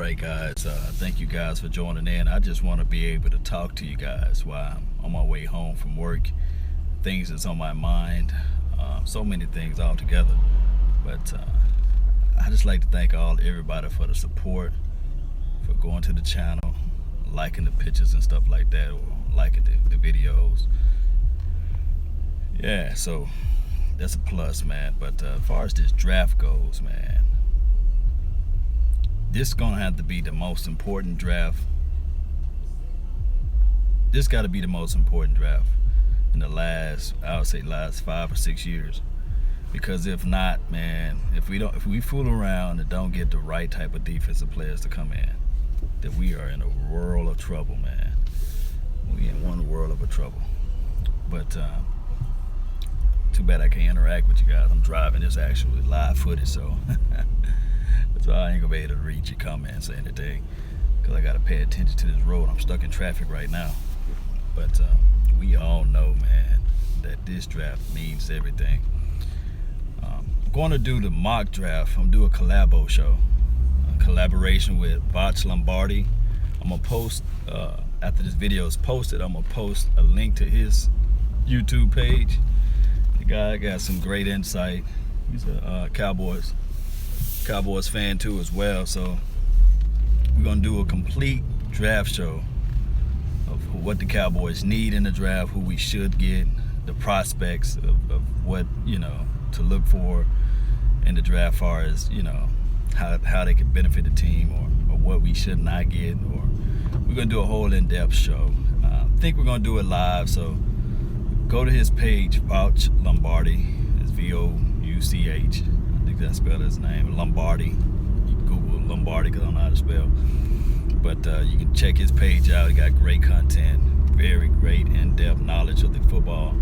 right, guys. Thank you guys for joining in. I just want to be able to talk to you guys while I'm on my way home from work. Things that's on my mind, so many things all together. But I just like to thank everybody for the support, for going to the channel, liking the pictures and stuff like that, or liking the videos. Yeah, so that's a plus, man. But as far as this draft goes, man, this is gonna have to be the most important draft. This got to be the most important draft in the last, I would say, last 5 or 6 years. Because if not, man, if we fool around and don't get the right type of defensive players to come in, then we are in a world of trouble, man. We in one world of trouble. But too bad I can't interact with you guys. I'm driving. This actually live footage, so. So I ain't gonna be able to read your comments or anything, because I gotta pay attention to this road. I'm stuck in traffic right now. But we all know, man, that this draft means everything. I'm going to do the mock draft. I'm gonna do a collabo show, a collaboration with Voch Lombardi. I'm gonna post, after this video is posted, I'm gonna post a link to his YouTube page. The guy got some great insight. He's a Cowboys fan too as well. So we're gonna do a complete draft show of what the Cowboys need in the draft, who we should get, the prospects of what, to look for in the draft, far as how they can benefit the team, or what we should not get. Or we're gonna do a whole in-depth show. I think we're gonna do it live, so go to his page, Voch Lombardi. It's VOUCH. That's spelled his name, Lombardi. You can Google Lombardi because I don't know how to spell. But you can check his page out. He got great content, very great in-depth knowledge of the football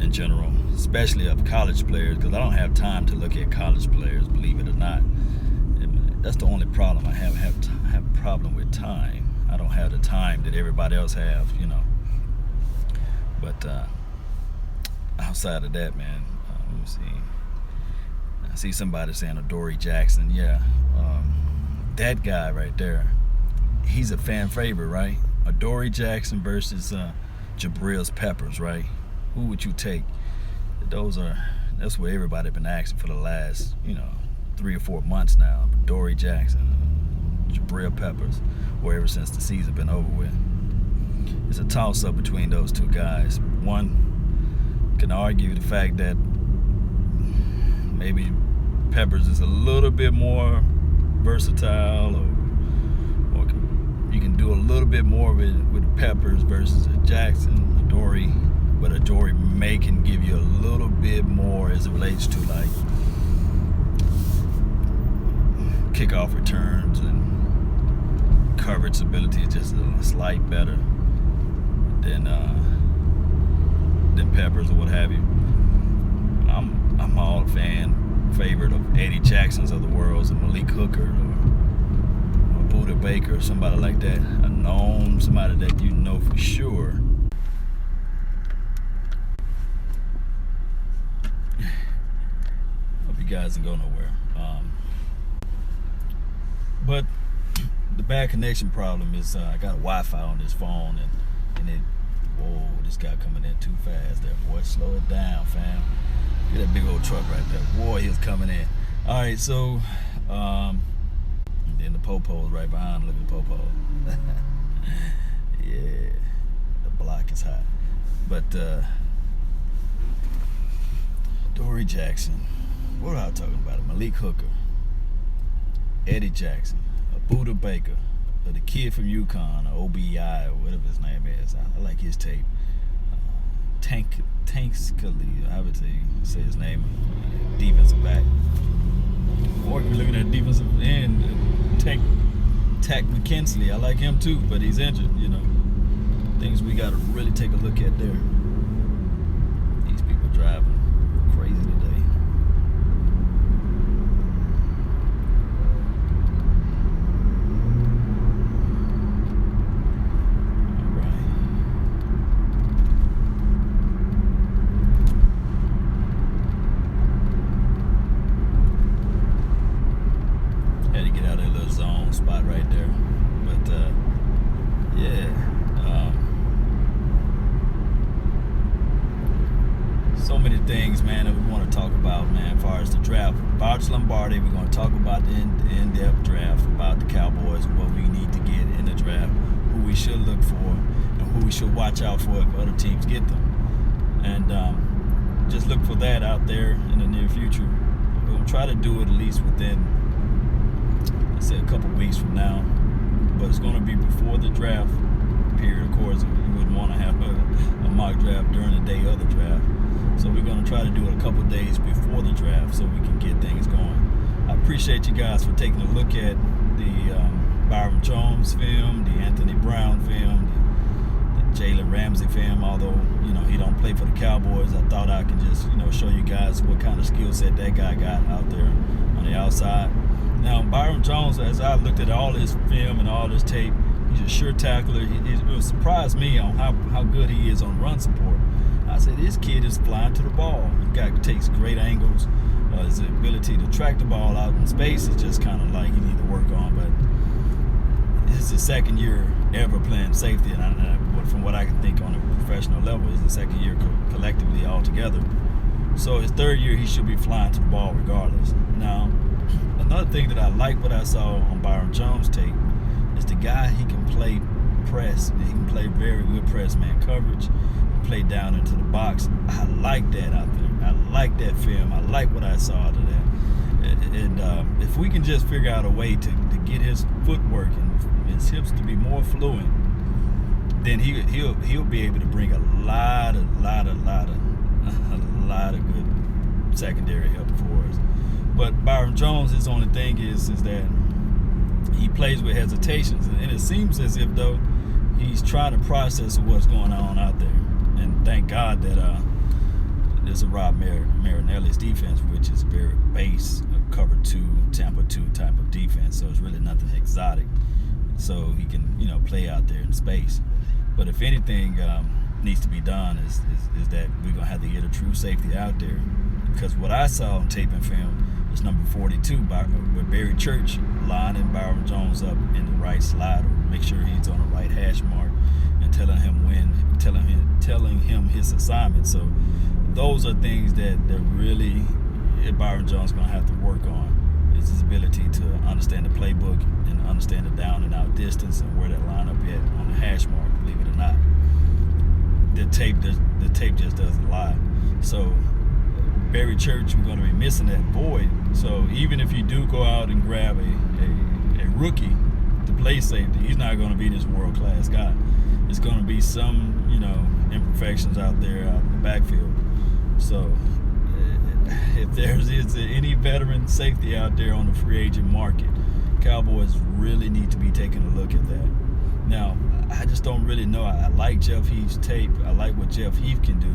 in general, especially of college players, because I don't have time to look at college players, believe it or not. That's the only problem I have a problem with time. I don't have the time that everybody else have, But outside of that, man, let me see. I see somebody saying Adoree Jackson. Yeah, that guy right there, he's a fan favorite, right? Adoree Jackson versus Jabril Peppers, right? Who would you take? That's what everybody been asking for the last 3 or 4 months now. Adoree Jackson, Jabril Peppers, or ever since the season been over with. It's a toss-up between those two guys. One can argue the fact that maybe Peppers is a little bit more versatile, or you can do a little bit more with Peppers versus Jackson, Adoree. But Adoree can give you a little bit more as it relates to like kickoff returns and coverage ability, just a slight better than Peppers or what have you. I'm all favorite of Eddie Jacksons of the world, and Malik Hooker, or Buda Baker, or somebody like that. Somebody that you know for sure. Hope you guys didn't go nowhere. But the bad connection problem is I got a Wi-Fi on this phone, and it. Whoa, this guy coming in too fast there, boy. Slow it down, fam. Get that big old truck right there. Boy, he was coming in. All right, so then the popo's right behind. Look at the popo. Yeah, the block is hot. But Adoree Jackson, what am I talking about? Malik Hooker, Eddie Jackson, Buda Baker, or the kid from UConn, or OBI, or whatever his name is. I like his tape. Tankscally, I would say his name, defensive back. Or if you're looking at defensive end, Tack McKinsley, I like him too, but he's injured, Things we got to really take a look at there. These people driving crazy today. Had to get out of that little zone. far as the draft, Barge Lombardi, we're going to talk about the in-depth draft, about the Cowboys, what we need to get in the draft, who we should look for, and who we should watch out for if other teams get them. And just look for that out there in the near future. We're going to try to do it at least within, let's say, a couple weeks from now. But it's going to be before the draft period. Of course, you wouldn't want to have a mock draft during the day of the draft. So we're going to try to do it a couple days before the draft so we can get things going. I appreciate you guys for taking a look at the Byron Jones film, the Anthony Brown film, the Jalen Ramsey film. Although, he don't play for the Cowboys, I thought I could just, show you guys what kind of skill set that guy got out there on the outside. Now, Byron Jones, as I looked at all his film and all his tape, he's a sure tackler. It surprised me on how good he is on run support. I said, this kid is flying to the ball. He takes great angles. His ability to track the ball out in space is just kind of like he need to work on. But it's his second year ever playing safety, and from what I can think on a professional level, it's the second year collectively altogether. So his third year, he should be flying to the ball regardless. Now, another thing that I like what I saw on Byron Jones' tape is the guy, he can play press. He can play very good press man coverage, play down into the box. I like that out there. I like that film. I like what I saw out of that. And if we can just figure out a way to get his footwork and his hips to be more fluent, then he'll be able to bring a lot of good secondary help for us. But Byron Jones, his only thing is that he plays with hesitations, and it seems as if though he's trying to process what's going on out there. And thank God that there's a Rob Marinelli's defense, which is very base, cover 2, Tampa 2 type of defense. So it's really nothing exotic. So he can play out there in space. But if anything needs to be done is that we're gonna have to get a true safety out there, because what I saw on tape and film is number 42 with Barry Church lining Byron Jones up in the right slot, or make sure he's on the right hash mark, and telling him his assignment. So those are things that really Byron Jones is gonna have to work on, is his ability to understand the playbook and understand the down and out distance and where that line up at on the hash mark. Believe it or not, the tape just doesn't lie. So Barry Church, we're going to be missing that void. So even if you do go out and grab a rookie to play safety, he's not going to be this world-class guy. It's going to be some imperfections out there out in the backfield. So if there's any veteran safety out there on the free agent market, Cowboys really need to be taking a look at that. Now, I just don't really know. I like Jeff Heath's tape. I like what Jeff Heath can do.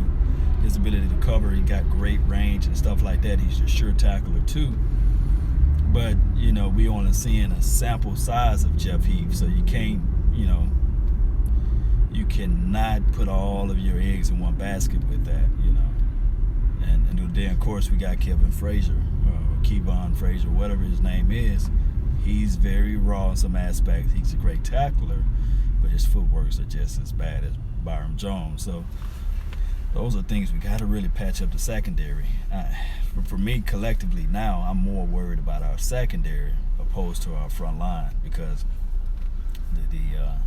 His ability to cover, he got great range and stuff like that. He's a sure tackler too. But, we only seeing a sample size of Jeff Heath, so you can't, you cannot put all of your eggs in one basket with that, And then, of course, we got Kevon Frazier, whatever his name is. He's very raw in some aspects. He's a great tackler, but his footworks are just as bad as Byron Jones. So those are things we got to really patch up the secondary. For me, collectively now, I'm more worried about our secondary opposed to our front line, because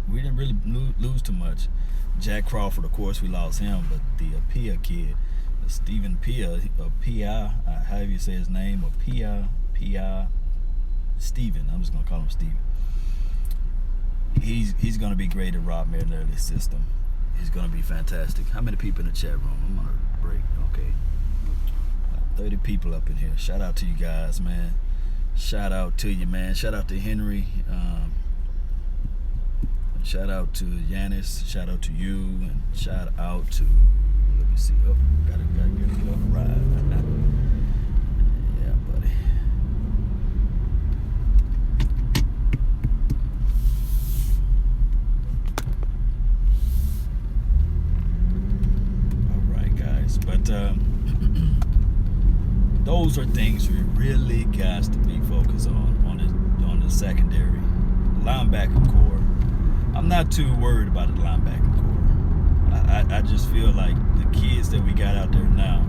we didn't really lose too much. Jack Crawford, of course, we lost him, but the Pia kid, Stephen Pia, however you say his name, or Pia, Steven, I'm just going to call him Steven. He's going to be great at Rob Marinelli's system. He's going to be fantastic. How many people in the chat room? I'm on a break. Okay. 30 people up in here. Shout out to you guys, man. Shout out to you, man. Shout out to Henry. Shout out to Yanis. Shout out to you. And shout out to, let me see. Oh, gotta get it on the ride. Yeah, buddy. All right, guys. But those are things we really got to be focused on the secondary. Linebacker core. I'm not too worried about the linebacking core. I just feel like the kids that we got out there now,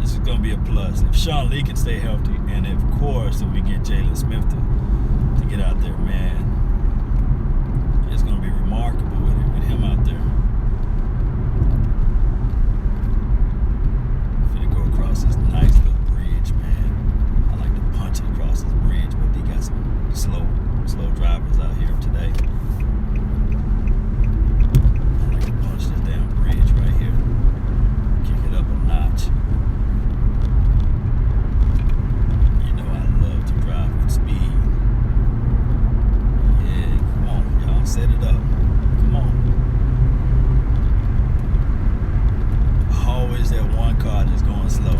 this is going to be a plus. If Sean Lee can stay healthy, and of course, if we get Jalen Smith to get out there, man, it's going to be remarkable with him out there. Finna go across this nice little bridge, man. I like to punch it across this bridge, but they got some slow drivers out here today. I like to punch this damn bridge right here. Kick it up a notch. You know I love to drive with speed. Yeah, come on, y'all, set it up. Come on. Always that one car just going slow.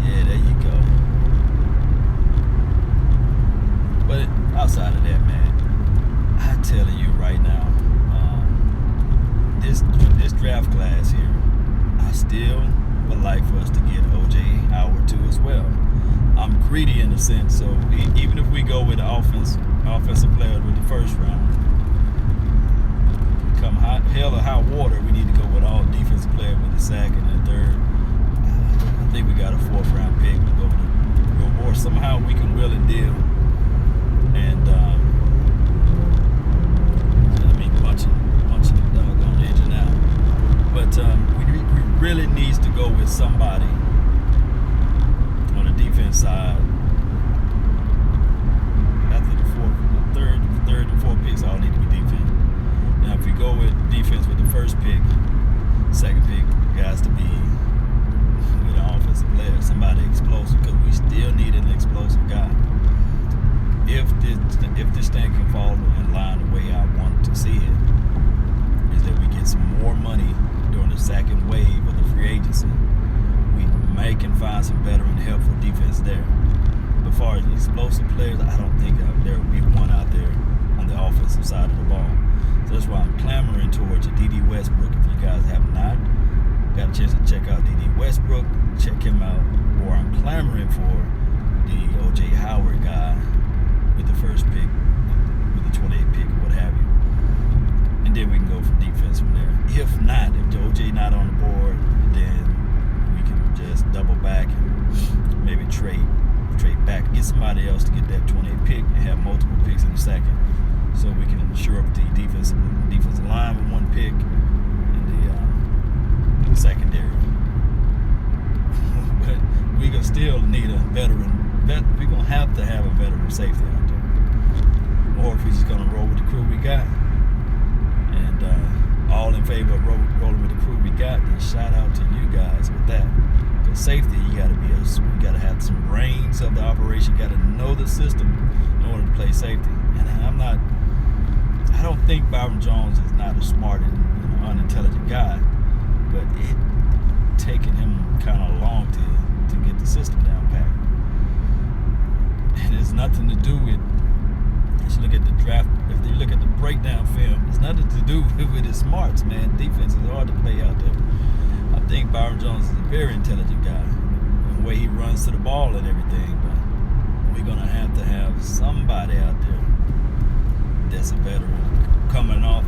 Yeah, there you go. But outside of that, man, I'm telling you right now, this draft class here, I still would like for us to get O.J. Howard too as well. I'm greedy in a sense, so even if we go with the offensive player with the first round, come hell or high water, we need to go with all defensive player with the second and third. I think we got a fourth round pick. We'll go or somehow we can will and deal. And punching the doggone engine out. But we really needs to go with somebody on the defense side. After the third and fourth picks all need to be defense. Now if we go with defense with the first pick, second pick has to be with an offensive player, somebody explosive, because we still need an explosive guy. If this thing can fall in line the way I want to see it, is that we get some more money during the second wave of the free agency. We may can find some veteran help for defense there. But as far as explosive players, I don't think there will be one out there on the offensive side of the ball. So that's why I'm clamoring towards a D.D. Westbrook. If you guys have not got a chance to check out D.D. Westbrook, check him out. Or I'm clamoring for the O.J. Howard guy with the first pick, with the 28th pick, or what have you. And then we can go from defense from there. If not, if OJ not on the board, then we can just double back and maybe trade back, get somebody else to get that 28th pick and have multiple picks in the second. So we can shore up the defensive line with one pick and the secondary. But we gonna still need a veteran. We're gonna have to have a veteran safety out there. Or if we're just gonna roll with the crew we got, and all in favor of rolling with the crew we got, then shout out to you guys with that. Because safety, you gotta have some brains of the operation. You gotta know the system in order to play safety. And I don't think Byron Jones is not a smart and unintelligent guy, but it taken him kind of long to get the system down pat. And it's nothing to do with, if you look at the draft, if you look at the breakdown film, it's nothing to do with his smarts, man. Defense is hard to play out there. I think Byron Jones is a very intelligent guy, the way he runs to the ball and everything, but we're going to have somebody out there that's a veteran coming off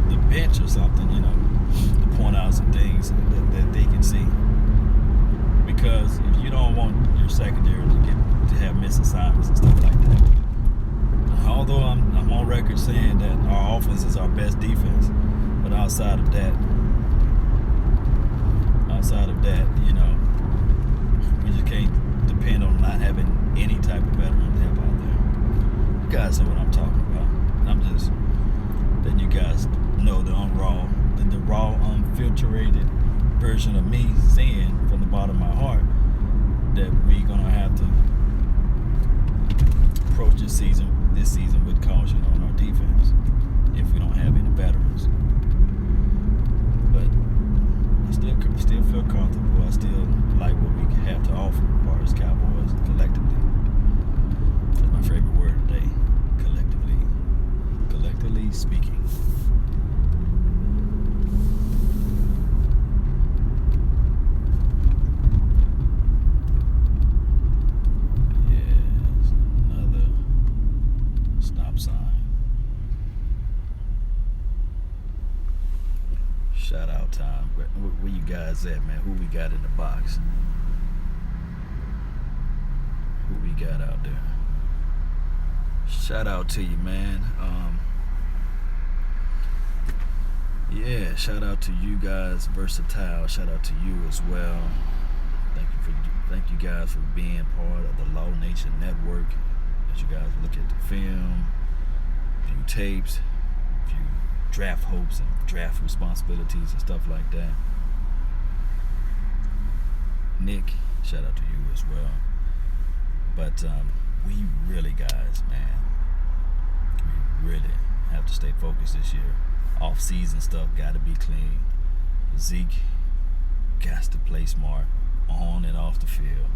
the bench or something, to point out some things that they can see. Because if you don't want your secondary to have missed assignments and stuff like that, although I'm on record saying that our offense is our best defense, but outside of that, we just can't depend on not having any type of veteran help out there. You guys know what I'm talking about. I'm just letting you guys know the raw, unfiltered version of me saying from the bottom of my heart that we're gonna have to approach this season with caution on our defense if we don't have any veterans. But I still feel comfortable. I still like what we have to offer as far as Cowboys collectively. That's my favorite word today. Collectively speaking. Shout out time. Where you guys at, man? Who we got in the box? Who we got out there? Shout out to you, man. Yeah, shout out to you guys, Versatile. Shout out to you as well. Thank you guys for being part of the Law Nation Network. As you guys look at the film, view tapes, view draft hopes and draft responsibilities and stuff like that. Nick, shout out to you as well. But we really, guys, man, we really have to stay focused this year. Off-season stuff got to be clean. Zeke got to play smart on and off the field.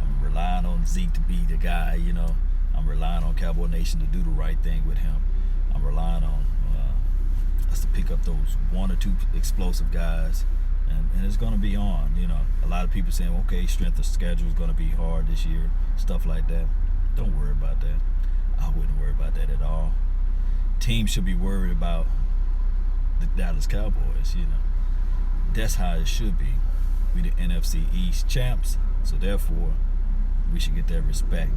I'm relying on Zeke to be the guy, you know. I'm relying on Cowboy Nation to do the right thing with him. I'm relying on us to pick up those one or two explosive guys, and it's going to be on. You know, a lot of people saying, okay, strength of schedule is going to be hard this year, stuff like that. Don't worry about that. I wouldn't worry about that at all. Teams should be worried about the Dallas Cowboys, you know. That's how it should be. We the NFC East champs, so therefore we should get that respect.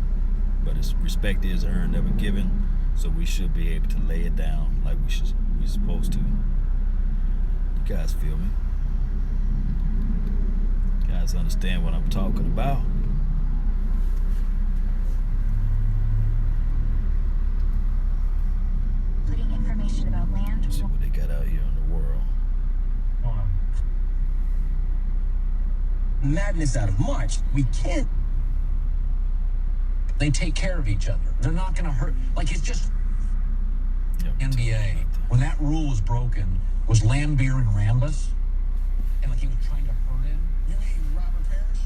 But respect is earned, never given, so we should be able to lay it down like we're supposed to. You guys feel me? You guys understand what I'm talking about? Putting information about land. Let's see what they got out here in the world. Madness out of March. We can't. They take care of each other. They're not going to hurt. Like, it's just NBA. When that rule was broken, was Lambeer and Rambus? And like he was trying to hurt him? You mean Robert Parrish?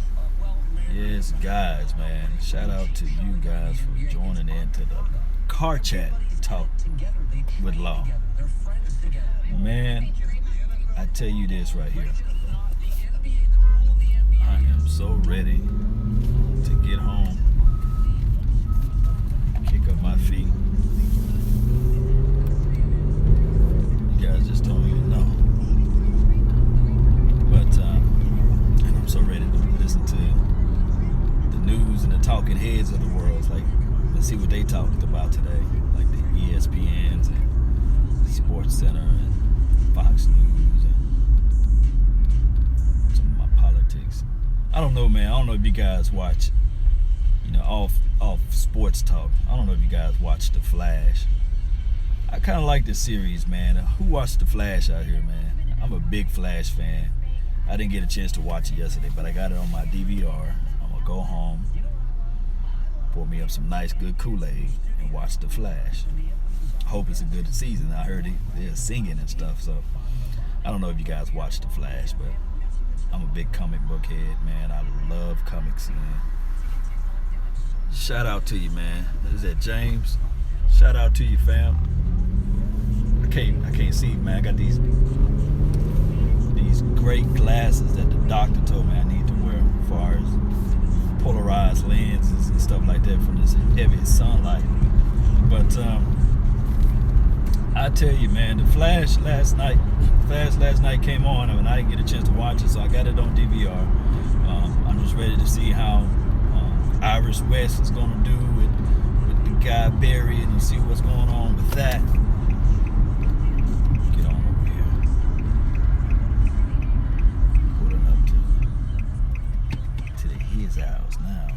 Yes, guys, man. Shout out to you guys for joining in to the Car Chat Talk with Law. Man, I tell you this right here. I am so ready to get home, kick up my feet. You guys just don't even know. But and I'm so ready to listen to the news and the talking heads of the world. Like, let's see what they talked about today, like the ESPNs and Sports Center and Fox News and some of my politics. I don't know, man. I don't know if you guys watch, you know, off sports talk. I don't know if you guys watch The Flash. I kind of like this series, man. Who watched The Flash out here, man? I'm a big Flash fan. I didn't get a chance to watch it yesterday, but I got it on my DVR. I'm gonna go home, pour me up some nice, good Kool-Aid, and watch The Flash. Hope it's a good season. I heard they're singing and stuff, so I don't know if you guys watch The Flash, but I'm a big comic book head, man. I love comics, man. Shout out to you, man. Is that James? Shout out to you, fam. I can't see, man. I got these great glasses that the doctor told me I need to wear as far as polarized lenses and stuff like that from this heavy sunlight. But I tell you, man, the Flash last night came on, and I didn't get a chance to watch it, so I got it on DVR. I'm just ready to see how Iris West is going to do with the guy Barry, and you see what's going on with that. Get on over here. Pulling up to his house now.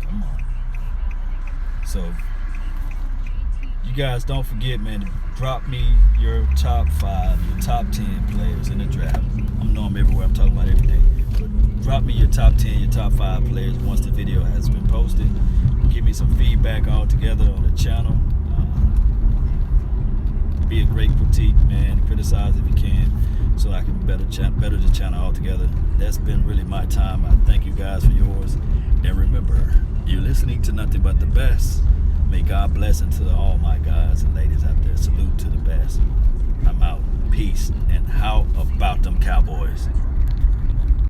Come on. So, you guys don't forget, man, to drop me your top 5, your top 10 players in the draft. I'm knowing everywhere. I'm talking about everything. But drop me your top 10, your top 5 players once the video has been posted. Give me some feedback all together on the channel. Be a great critique, man. Criticize if you can, so I can better the channel altogether. That's been really my time. I thank you guys for yours. And remember, you're listening to nothing but the best. May God bless to all my guys and ladies out there. Salute to the best. I'm out. Peace. And how about them Cowboys?